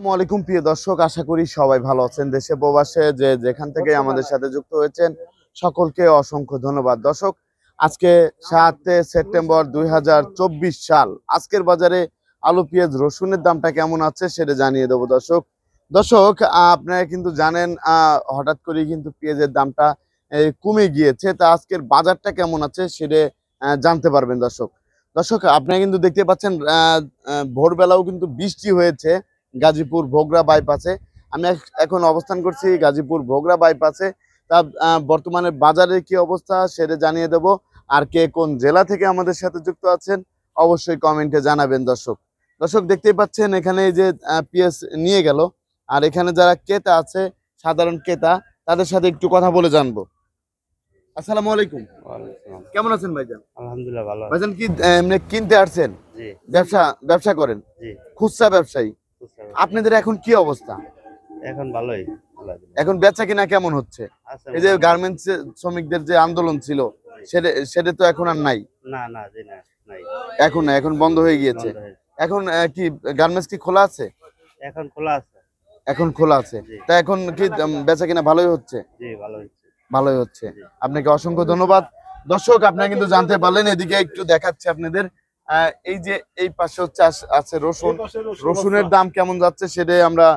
আসসালামু আলাইকুম প্রিয় দর্শক, আশা করি সবাই ভালো আছেন। দেশে প্রবাসে যে যেখান থেকে আমাদের সাথে যুক্ত হয়েছেন সকলকে অসংখ্য ধন্যবাদ। দর্শক, আজকে 7 সেপ্টেম্বর 2024 সাল। আজকের বাজারে আলু, পেঁয়াজ, রসুনের দামটা কেমন আছে সেটা জানিয়ে দেবো। দর্শক দর্শক আপনারা কিন্তু জানেন হঠাৎ করে কিন্তু পেঁয়াজের দামটা কমে গিয়েছে। তা আজকের বাজারটা কেমন আছে সেটা জানতে পারবেন। দর্শক দর্শক আপনারা কিন্তু দেখতে পাচ্ছেন ভোরবেলাও কিন্তু বৃষ্টি হয়েছে গাজীপুর ভোগড়া বাইপাসে। আমি এখন অবস্থান করছি গাজীপুর ভোগড়া বাইপাসে। তা বর্তমানে বাজারের কি অবস্থা সেটা জানিয়ে দেব। আর কে কোন জেলা থেকে আমাদের সাথে যুক্ত আছেন অবশ্যই কমেন্টে জানাবেন। দর্শক দর্শক দেখতেই পাচ্ছেন এখানে এই যে পেঁয়াজ নিয়ে গেল, আর এখানে যারা ক্রেতা আছে সাধারণ ক্রেতা তাদের সাথে একটু কথা বলে জানবো। আসসালামু আলাইকুম, কেমন আছেন ভাইজান? আলহামদুলিল্লাহ ভালো আছি। ভাইজান কি এমনি কিনতে আসছেন? জি ব্যবসা করেন? জি খুচরা ব্যবসায়ী। বুঝতে পারছি। আপনাদের এখন কি অবস্থা? এখন ভালোই ভালো আছি। এখন বেচা কিনা কেমন হচ্ছে? আছে এই যে মোটামুটি। গার্মেন্টস শ্রমিকদের যে আন্দোলন ছিল সেটা তো এখন আর নাই। না না জি না নাই এখন না, এখন বন্ধ হয়ে গিয়েছে। বন্ধ হয়েছে। এখন কি গার্মেন্টস কি খোলা আছে? এখন খোলা আছে। এখন খোলা আছে। জি। তা এখন কি বেচা কিনা ভালোই হচ্ছে? জি ভালো হচ্ছে। ভালোই হচ্ছে। জি। আপনাকে অসংখ্য ধন্যবাদ। দর্শক আপনারা কিন্তু জানতে পারলেন, এদিকে একটু দেখাচ্ছি আপনাদের। এই যে এই পাশে হচ্ছে আছে রসুন। রসুনের দাম কেমন যাচ্ছে সেটাই আমরা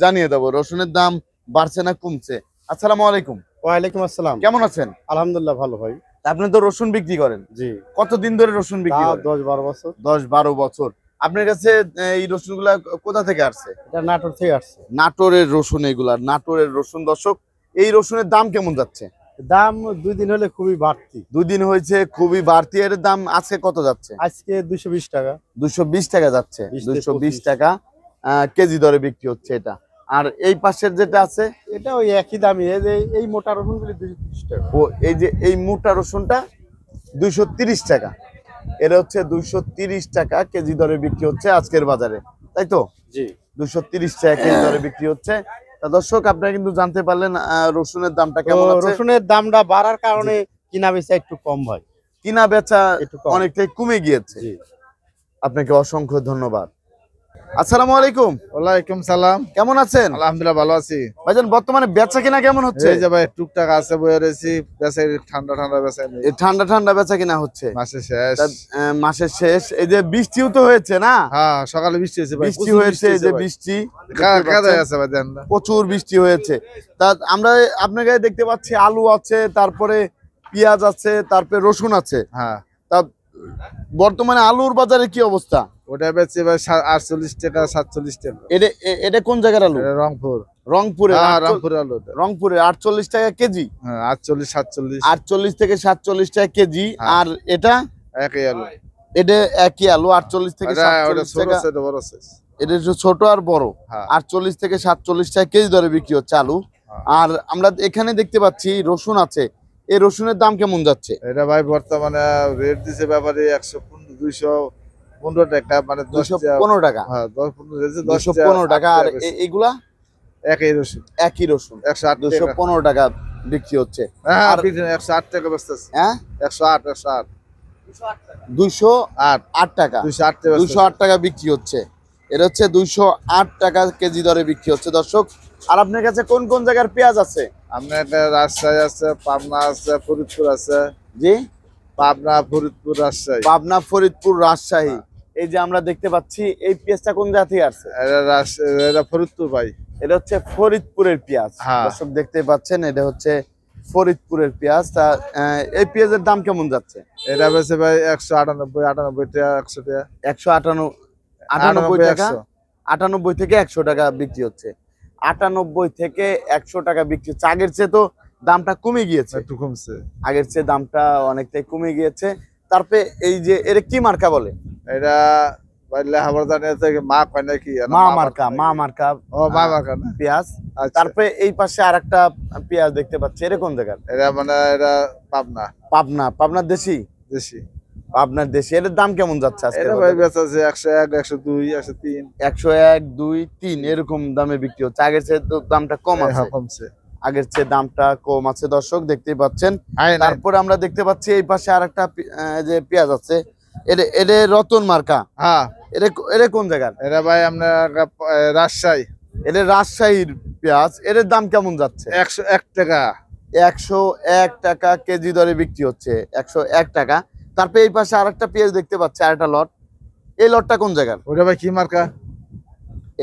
জানিয়ে দেবো। রসুনের দাম বাড়ছে না কমছে? আসসালামু আলাইকুম। ওয়ালাইকুম আসসালাম। কেমন আছেন? আলহামদুলিল্লাহ ভালো ভাই। আপনি তো রসুন বিক্রি করেন, জি কতদিন ধরে রসুন বিক্রি করেন? 10-12 বছর। 10-12 বছর। আপনার কাছে এই রসুন গুলা কোথা থেকে আসছে? এটা নাটোর থেকে আসছে। নাটোরের রসুন এগুলা, নাটোরের রসুন। দর্শক এই রসুনের দাম কেমন যাচ্ছে? দাম 2 দিন হলে খুবই বাড়তি। 2 দিন হয়েছে খুবই বাড়তি। এর দাম আজকে কত যাচ্ছে? আজকে 220 টাকা। 220 টাকা যাচ্ছে। 220 টাকা কেজি দরে বিক্রি হচ্ছে এটা। আর এই পাশের যেটা আছে এটা ওই একই দামই। এই মোটা রসুনগুলি 230 টাকা। ও এই যে এই মোটা রসুনটা 230 টাকা। এটা হচ্ছে 230 টাকা কেজি দরে বিক্রি হচ্ছে আজকের বাজারে, তাই তো? জি 230 টাকা কেজি দরে বিক্রি হচ্ছে। তা দর্শক আপনারা কিন্তু জানতে পারলেন রসুনের দামটা কেমন আছে। রসুনের দামটা বাড়ার কারণে কিনা বেচা একটু কম হয়। কিনা বেচা একটু কম। অনেকটাই কমে গিয়েছে। জি আপনাকে অসংখ্য ধন্যবাদ। আসসালামু আলাইকুম, ওয়ালাইকুম সালাম। কেমন আছেন? আলহামদুলিল্লাহ ভালো আছি। ভাইজান বর্তমানে বেচা কিনা কেমন হচ্ছে? এই যে ভাই টুকটাক আছে বয়ে রয়েছি, বেচা ঠান্ডা ঠান্ডা বেচা নেই। এই ঠান্ডা ঠান্ডা বেচা কিনা হচ্ছে। মাসে শেষ। তা, মাসের শেষ। এই যে বৃষ্টিও তো হয়েছে না? হ্যাঁ সকালে বৃষ্টি হয়েছে ভাই। বৃষ্টি হয়েছে, এই যে বৃষ্টি কাদা আছে ভাই দেন না। প্রচুর বৃষ্টি হয়েছে। তা আমরা আপনার কাছে দেখতে পাচ্ছি আলু আছে, তারপরে পেঁয়াজ আছে, তারপরে রসুন আছে। হ্যাঁ তা বর্তমানে আলুর বাজারে কি অবস্থা? ওটা বেচছে ভাই 48 টাকা 47 টাকা। এটা কোন জায়গার আলু? এটা রংপুর। রংপুরে? হ্যাঁ রংপুর আলু এটা। রংপুরে 48 টাকা কেজি। হ্যাঁ 48 47 48 থেকে 47 টাকা কেজি। হ্যাঁ। আর এটা একই আলু। এটা একই আলু 48 থেকে ওটা 47 ছোট টাকা। ছোট বড় সাইজ। এটা হচ্ছে ছোট আর বড়। হ্যাঁ 48 থেকে 47 টাকা কেজি দরে বিক্রি হচ্ছে আলু। হ্যাঁ। আর আমরা এখানে দেখতে পাচ্ছি রসুন আছে। এই রসুনের দাম কেমন যাচ্ছে? এটা ভাই বর্তমানে রেট দিছে ব্যাপারে 215 টাকা, মানে 10 215 টাকা। হ্যাঁ 10-15 দিছে, 10 215 টাকা। আর এইগুলা একই রসুন একই রসুন 108 টাকা। 215 টাকা বিক্রি হচ্ছে। হ্যাঁ আর 108 টাকা বেচতেছে। হ্যাঁ 108 208 টাকা। 208 টাকা 208 টাকা বিক্রি হচ্ছে। এটা হচ্ছে 208 টাকা কেজি দরে বিক্রি হচ্ছে। দর্শক আর আপনার কাছে কোন কোন জায়গার পেঁয়াজ আছে? আপনার একটা রাজশাহী আছে, পাবনা আছে, ফরিদপুর আছে। জি, পাবনা, ফরিদপুর, রাজশাহী। পাবনা, ফরিদপুর, রাজশাহী। এই যে আমরা দেখতে পাচ্ছি এই পেঁয়াজটা কোন জাতি আছে? এটা ফরিদপুর ভাই। এটা হচ্ছে ফরিদপুরের পেঁয়াজ। হ্যাঁ। দর্শক দেখতে পাচ্ছেন এটা হচ্ছে ফরিদপুরের পেঁয়াজ। তা এই পেঁয়াজের দাম কেমন যাচ্ছে? এটা বেছে ভাই 198 টাকা 100 টাকা। 198 টাকা। 100 98 থেকে 100 টাকা বিক্রি হচ্ছে। 98 থেকে 100 টাকা বিক্রি হচ্ছে। আগের চেয়ে তো দামটা কমে গিয়েছে। একটু কমছে। আগের চেয়ে দামটা অনেকটাই কমে গিয়েছে। তারপরে এই যে এর কি মার্কা বলে? এটা ভাই লেখাপড়া জানি থেকে মা কয় নাকি মা মার্কা। মা মার্কা। ও মা মার্কা না পেঁয়াজ। আচ্ছা। তারপরে এই পাশে আরেকটা পেঁয়াজ দেখতে পাচ্ছি। এটা কোন জায়গার? এটা মানে এটা পাবনা পাবনা। পাবনার দেশি? দেশি। পাবনার দেশি। এর দাম কেমন যাচ্ছে আজকে? এটা ভাই বেচা আছে 101 102 103 101 2 3 এরকম দামে বিক্রি হচ্ছে। আগের চেয়ে তো দামটা কম আছে। হ্যাঁ কমছে। আগের চেয়ে দামটা কম আছে। দর্শক দেখতেই পাচ্ছেন। তারপর তারপরে আমরা দেখতে পাচ্ছি এই পাশে আরেকটা যে পেঁয়াজ আছে এটা এটা রতন মার্কা। হ্যাঁ এটা কোন জায়গার? এটা ভাই আপনার রাজশাহী। এটা রাজশাহীর পেঁয়াজ। এর দাম কেমন যাচ্ছে? 101 টাকা। 101 টাকা কেজি দরে বিক্রি হচ্ছে, 101 টাকা। তারপরে এই পাশে আরেকটা পেঁয়াজ দেখতে পাচ্ছি, আরেকটা লট। এই লটটা কোন জায়গার? ওটা ভাই কি মার্কা?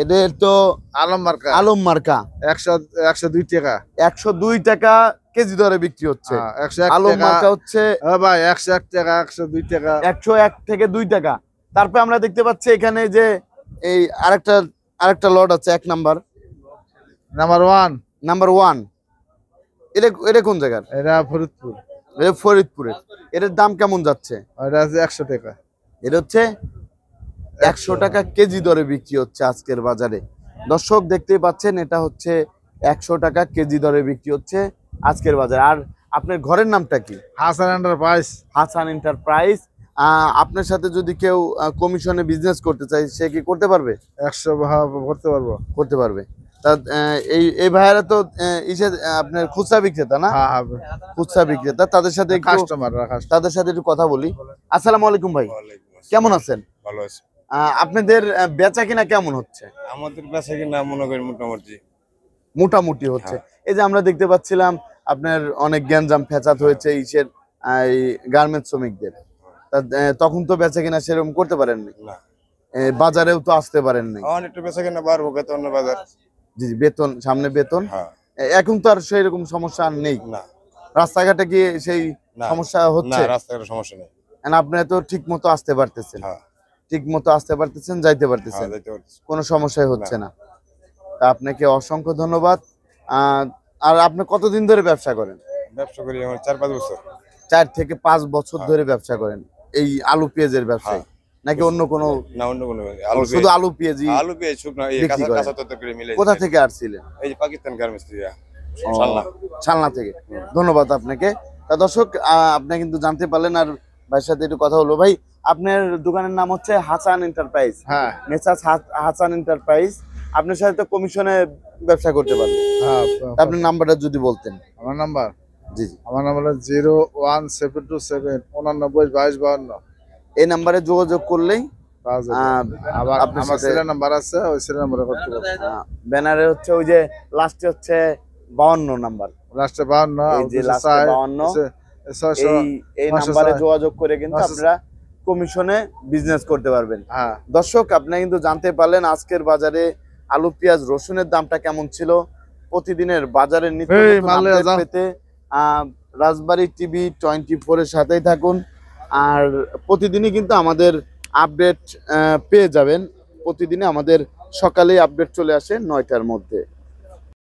এদের তো আলম মার্কা। আলম মার্কা। 102 টাকা। 102 টাকা কেজি দরে বিক্রি হচ্ছে। 101 আলম টাকা। মার্কা হচ্ছে ভাই 101 টাকা, 102 টাকা। 101 থেকে 2 টাকা। তারপরে আমরা দেখতে পাচ্ছি এখানে যে এই আরেকটা লট আছে, 1 নাম্বার। নাম্বার 1। নাম্বার 1। এটা কোন জায়গার? এটা ফরিদপুর। এটা ফরিদপুরের। এর দাম কেমন যাচ্ছে? এটা আছে 100 টাকা। এটা হচ্ছে 100 টাকা কেজি দরে বিক্রি হচ্ছে আজকের বাজারে। দর্শক দেখতেই পাচ্ছেন, এটা হচ্ছে 100 টাকা কেজি দরে বিক্রি হচ্ছে আজকের বাজারে। আর আপনার ঘরের নামটা কি? হাসান এন্টারপ্রাইজ। হাসান এন্টারপ্রাইজ। আপনার সাথে যদি কেউ কমিশনে বিজনেস করতে চায়, সে কি করতে পারবে? 100 করতে পারবো। করতে পারবে। তা এই ভাইয়ারা তো আপনার খুচরা বিক্রেতা না? হ্যাঁ হ্যাঁ। খুচরা বিক্রেতা। তাদের সাথে কাস্টমার। একটু কথা বলি। আসসালামু আলাইকুম ভাই, কেমন আছেন? ভালো আছে। আপনাদের বেচা কিনা কেমন হচ্ছে? আমাদের বেচা কিনা মনে করি মোটামুটি মোটামুটি হচ্ছে। এই যে আমরা দেখতে পাচ্ছিলাম আপনার অনেক গ্যাঞ্জাম ফেচাত হয়েছে এই গার্মেন্টস শ্রমিকদের। তখন তো বেচা কিনা সেরকম করতে পারেননি, না। বাজারেও তো আসতে পারেননি। একটু বেচা কিনা বাড়বো অন্য বাজার। জি, বেতন সামনে বেতন। হ্যাঁ। এখন তো আর সেই রকম সমস্যা আর নেই। না। রাস্তাঘাটে কি সেই সমস্যা হচ্ছে? না, রাস্তাঘাটে সমস্যা নেই। আপনি তো ঠিক মতো আসতে পারতেছেন। হ্যাঁ। ঠিক মতো আসতে পারতেছেন, যাইতে পারতেছেন, কোনো সমস্যাই হচ্ছে না। তা আপনাকে অসংখ্য ধন্যবাদ। আর আপনি কতদিন ধরে ব্যবসা করেন? ব্যবসা করি আমার 4-5 বছর। 4 থেকে 5 বছর ধরে ব্যবসা করেন এই আলু পেঁয়াজের ব্যবসায়, নাকি অন্য কোনো? না, অন্য কোনো। শুধু আলু পেঁয়াজই? আলু পেঁয়াজ শুকনো কাঁচা তরকারি মিলে। কোথা থেকে আসছিলেন? এই যে পাকিস্তান গার্মেন্টস থেকে। শালনা থেকে। ধন্যবাদ আপনাকে। তা দর্শক, আপনি কিন্তু জানতে পারলেন। আর ভাইয়ের সাথে একটু কথা হলো। ভাই, আপনার দোকানের নাম হচ্ছে হাসান এন্টারপ্রাইজ। হ্যাঁ। Messrs Hasan enterprise. আপনার সাথে তো কমিশনে ব্যবসা করতে পারবেন। হ্যাঁ। আপনার নাম্বারটা যদি বলতেন। আমার নাম্বার? জি। আমার নাম্বার 01727 89 22 52। এই নাম্বারে যোগাযোগ করলেই আবার আপনার আমার সাথে ছেলের নাম্বার আছে, ওই ছেলের নাম্বারে করতে পারবো। ব্যানারে হচ্ছে ওই যে লাস্টে হচ্ছে 52 নাম্বার। লাস্টে 52। এই যে লাস্টে 52, এই নাম্বারে যোগাযোগ করে কিন্তু আপনারা কমিশনে বিজনেস করতে পারবেন। হ্যাঁ। দর্শক, আপনারা কিন্তু জানতে পারলেন আজকের বাজারে আলু পেঁয়াজ রসুনের দামটা কেমন ছিল। প্রতিদিনের বাজারের নিত্য নতুন আপডেট পেতে রাজবাড়ী টিভি 24 এর সাথেই থাকুন। আর প্রতিদিনই কিন্তু আমাদের আপডেট পেয়ে যাবেন। প্রতিদিনই আমাদের সকালেই আপডেট চলে আসে 9টার মধ্যে।